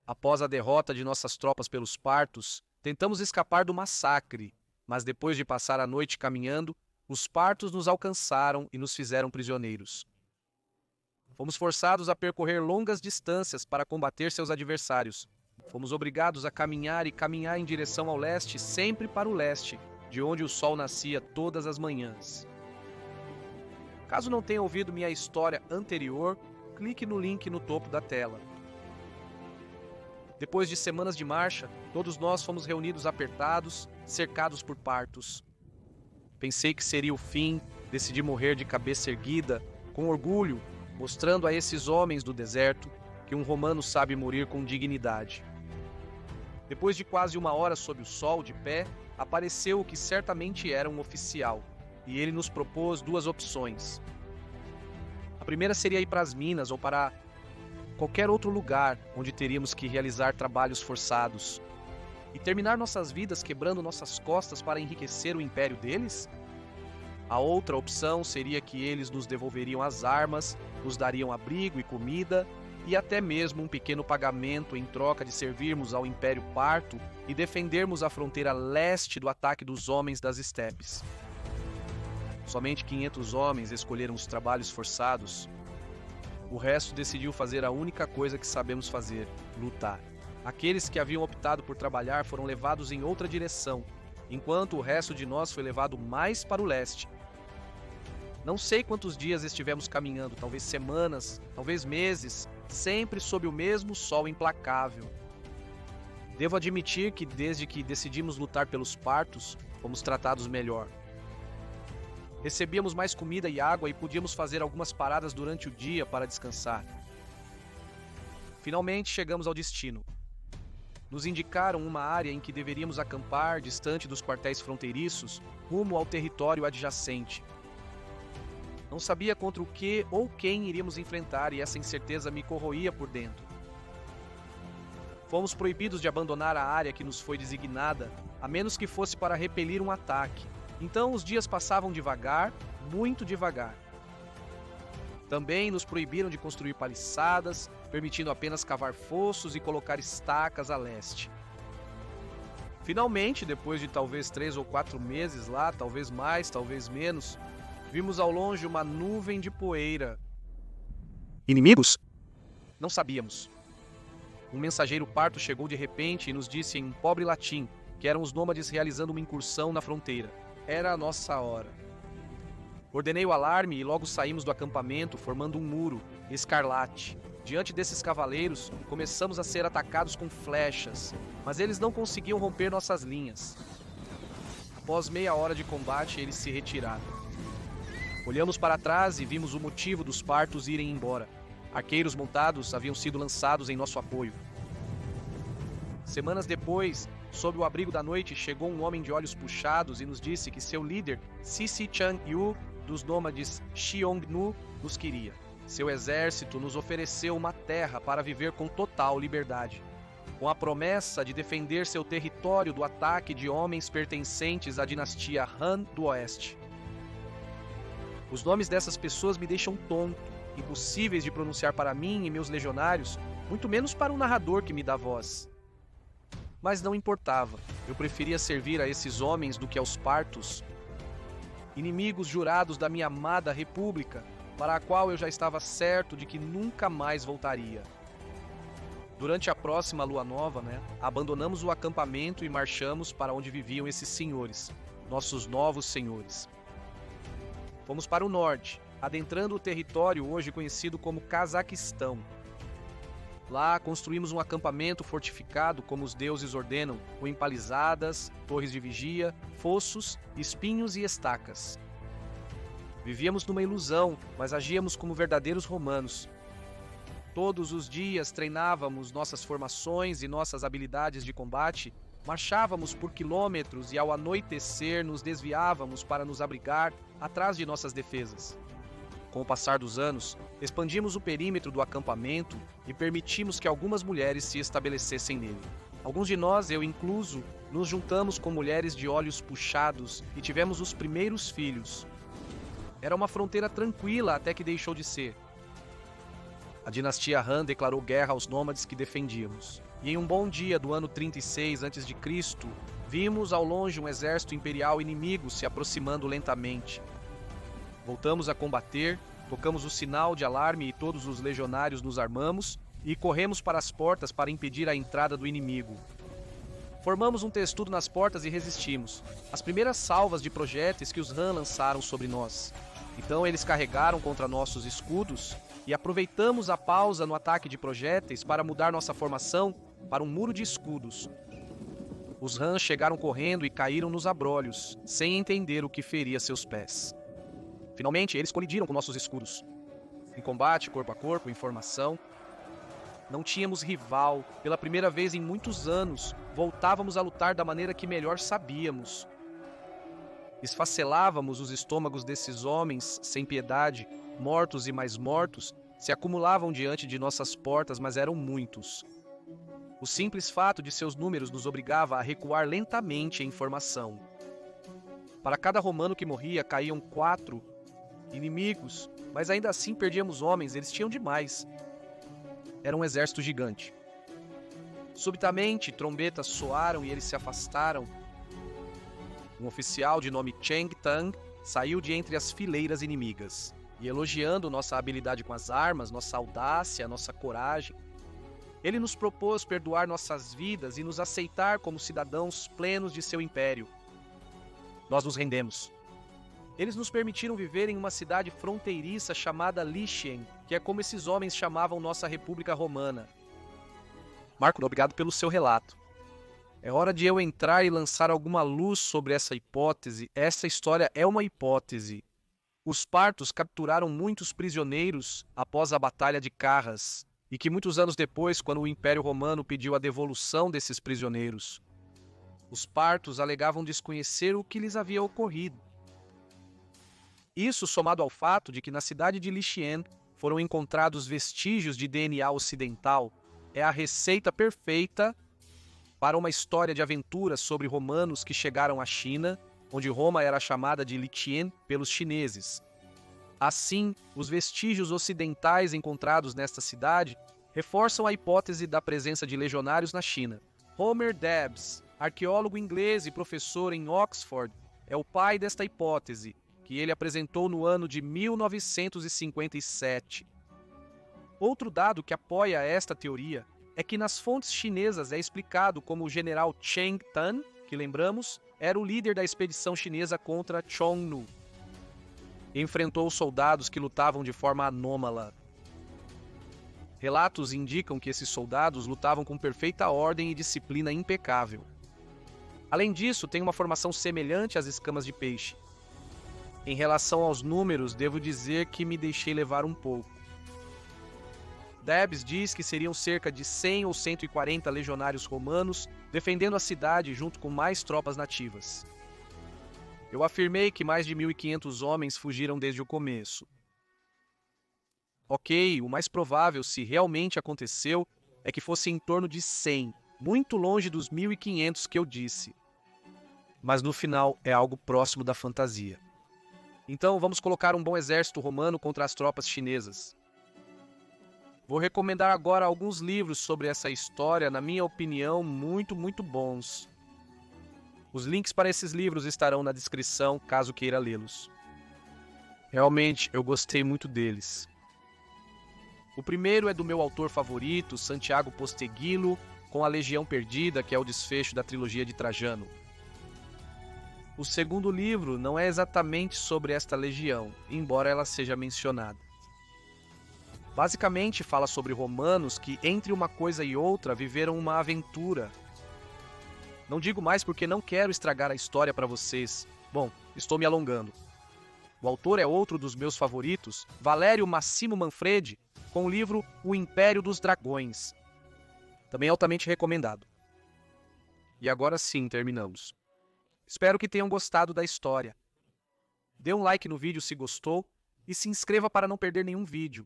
Após a derrota de nossas tropas pelos partos, tentamos escapar do massacre, mas depois de passar a noite caminhando, os partos nos alcançaram e nos fizeram prisioneiros. Fomos forçados a percorrer longas distâncias para combater seus adversários. Fomos obrigados a caminhar e caminhar em direção ao leste, sempre para o leste, de onde o sol nascia todas as manhãs. Caso não tenha ouvido minha história anterior, clique no link no topo da tela. Depois de semanas de marcha, todos nós fomos reunidos apertados, cercados por partos. Pensei que seria o fim, decidi morrer de cabeça erguida, com orgulho, mostrando a esses homens do deserto que um romano sabe morir com dignidade. Depois de quase uma hora sob o sol, de pé, apareceu o que certamente era um oficial, e ele nos propôs duas opções. A primeira seria ir para as minas ou para qualquer outro lugar onde teríamos que realizar trabalhos forçados e terminar nossas vidas quebrando nossas costas para enriquecer o império deles? A outra opção seria que eles nos devolveriam as armas, nos dariam abrigo e comida e até mesmo um pequeno pagamento em troca de servirmos ao Império Parto e defendermos a fronteira leste do ataque dos homens das estepes. Somente 500 homens escolheram os trabalhos forçados. O resto decidiu fazer a única coisa que sabemos fazer: lutar. Aqueles que haviam optado por trabalhar foram levados em outra direção, enquanto o resto de nós foi levado mais para o leste. Não sei quantos dias estivemos caminhando, talvez semanas, talvez meses, sempre sob o mesmo sol implacável. Devo admitir que desde que decidimos lutar pelos partos, fomos tratados melhor. Recebíamos mais comida e água e podíamos fazer algumas paradas durante o dia para descansar. Finalmente chegamos ao destino. Nos indicaram uma área em que deveríamos acampar, distante dos quartéis fronteiriços, rumo ao território adjacente. Não sabia contra o que ou quem iríamos enfrentar e essa incerteza me corroía por dentro. Fomos proibidos de abandonar a área que nos foi designada, a menos que fosse para repelir um ataque. Então os dias passavam devagar, muito devagar. Também nos proibiram de construir paliçadas, permitindo apenas cavar fossos e colocar estacas a leste. Finalmente, depois de talvez 3 ou 4 meses lá, talvez mais, talvez menos, vimos ao longe uma nuvem de poeira. Inimigos? Não sabíamos. Um mensageiro parto chegou de repente e nos disse em pobre latim que eram os nômades realizando uma incursão na fronteira. Era a nossa hora. Ordenei o alarme e logo saímos do acampamento, formando um muro, escarlate. Diante desses cavaleiros, começamos a ser atacados com flechas, mas eles não conseguiam romper nossas linhas. Após meia hora de combate, eles se retiraram. Olhamos para trás e vimos o motivo dos partos irem embora. Arqueiros montados haviam sido lançados em nosso apoio. Semanas depois, sob o abrigo da noite, chegou um homem de olhos puxados e nos disse que seu líder, Sisi Chan Yu, dos nômades Xiongnu, nos queria. Seu exército nos ofereceu uma terra para viver com total liberdade, com a promessa de defender seu território do ataque de homens pertencentes à dinastia Han do Oeste. Os nomes dessas pessoas me deixam tonto, impossíveis de pronunciar para mim e meus legionários, muito menos para um narrador que me dá voz. Mas não importava, eu preferia servir a esses homens do que aos partos, inimigos jurados da minha amada república, para a qual eu já estava certo de que nunca mais voltaria. Durante a próxima lua nova, abandonamos o acampamento e marchamos para onde viviam esses senhores, nossos novos senhores. Fomos para o norte, adentrando o território hoje conhecido como Cazaquistão. Lá construímos um acampamento fortificado como os deuses ordenam, com empalizadas, torres de vigia, fossos, espinhos e estacas. Vivíamos numa ilusão, mas agíamos como verdadeiros romanos. Todos os dias treinávamos nossas formações e nossas habilidades de combate, marchávamos por quilômetros e ao anoitecer nos desviávamos para nos abrigar atrás de nossas defesas. Com o passar dos anos, expandimos o perímetro do acampamento e permitimos que algumas mulheres se estabelecessem nele. Alguns de nós, eu incluso, nos juntamos com mulheres de olhos puxados e tivemos os primeiros filhos. Era uma fronteira tranquila até que deixou de ser. A dinastia Han declarou guerra aos nômades que defendíamos. E em um bom dia do ano 36 a.C., vimos ao longe um exército imperial inimigo se aproximando lentamente. Voltamos a combater, tocamos o sinal de alarme e todos os legionários nos armamos e corremos para as portas para impedir a entrada do inimigo. Formamos um testudo nas portas e resistimos. As primeiras salvas de projéteis que os Han lançaram sobre nós. Então eles carregaram contra nossos escudos e aproveitamos a pausa no ataque de projéteis para mudar nossa formação para um muro de escudos. Os Han chegaram correndo e caíram nos abrolhos, sem entender o que feria seus pés. Finalmente, eles colidiram com nossos escudos. Em combate, corpo a corpo, em formação. Não tínhamos rival. Pela primeira vez em muitos anos, voltávamos a lutar da maneira que melhor sabíamos. Esfacelávamos os estômagos desses homens, sem piedade, mortos e mais mortos, se acumulavam diante de nossas portas, mas eram muitos. O simples fato de seus números nos obrigava a recuar lentamente em formação. Para cada romano que morria, caíam 4 inimigos, mas ainda assim perdíamos homens, eles tinham demais. Era um exército gigante. Subitamente, trombetas soaram e eles se afastaram. Um oficial de nome Cheng Tang saiu de entre as fileiras inimigas e, elogiando nossa habilidade com as armas, nossa audácia, nossa coragem, ele nos propôs perdoar nossas vidas e nos aceitar como cidadãos plenos de seu império. Nós nos rendemos. Eles nos permitiram viver em uma cidade fronteiriça chamada Lichien, que é como esses homens chamavam nossa República Romana. Marco, obrigado pelo seu relato. É hora de eu entrar e lançar alguma luz sobre essa hipótese. Essa história é uma hipótese. Os partos capturaram muitos prisioneiros após a Batalha de Carras, e que muitos anos depois, quando o Império Romano pediu a devolução desses prisioneiros, os partos alegavam desconhecer o que lhes havia ocorrido. Isso somado ao fato de que na cidade de Lichien foram encontrados vestígios de DNA ocidental, é a receita perfeita para uma história de aventuras sobre romanos que chegaram à China, onde Roma era chamada de Lichien pelos chineses. Assim, os vestígios ocidentais encontrados nesta cidade reforçam a hipótese da presença de legionários na China. Homer Debs, arqueólogo inglês e professor em Oxford, é o pai desta hipótese, que ele apresentou no ano de 1957. Outro dado que apoia esta teoria é que nas fontes chinesas é explicado como o general Cheng Tan, que lembramos, era o líder da expedição chinesa contra Xiongnu. Enfrentou soldados que lutavam de forma anômala. Relatos indicam que esses soldados lutavam com perfeita ordem e disciplina impecável. Além disso, tem uma formação semelhante às escamas de peixe. Em relação aos números, devo dizer que me deixei levar um pouco. Debs diz que seriam cerca de 100 ou 140 legionários romanos defendendo a cidade junto com mais tropas nativas. Eu afirmei que mais de 1.500 homens fugiram desde o começo. Ok, o mais provável, se realmente aconteceu, é que fosse em torno de 100, muito longe dos 1.500 que eu disse. Mas no final é algo próximo da fantasia. Então vamos colocar um bom exército romano contra as tropas chinesas. Vou recomendar agora alguns livros sobre essa história, na minha opinião, muito bons. Os links para esses livros estarão na descrição, caso queira lê-los. Realmente, eu gostei muito deles. O primeiro é do meu autor favorito, Santiago Posteguillo, com A Legião Perdida, que é o desfecho da trilogia de Trajano. O segundo livro não é exatamente sobre esta legião, embora ela seja mencionada. Basicamente fala sobre romanos que, entre uma coisa e outra, viveram uma aventura. Não digo mais porque não quero estragar a história para vocês. Bom, estou me alongando. O autor é outro dos meus favoritos, Valério Massimo Manfredi, com o livro O Império dos Dragões. Também altamente recomendado. E agora sim, terminamos. Espero que tenham gostado da história. Dê um like no vídeo se gostou e se inscreva para não perder nenhum vídeo.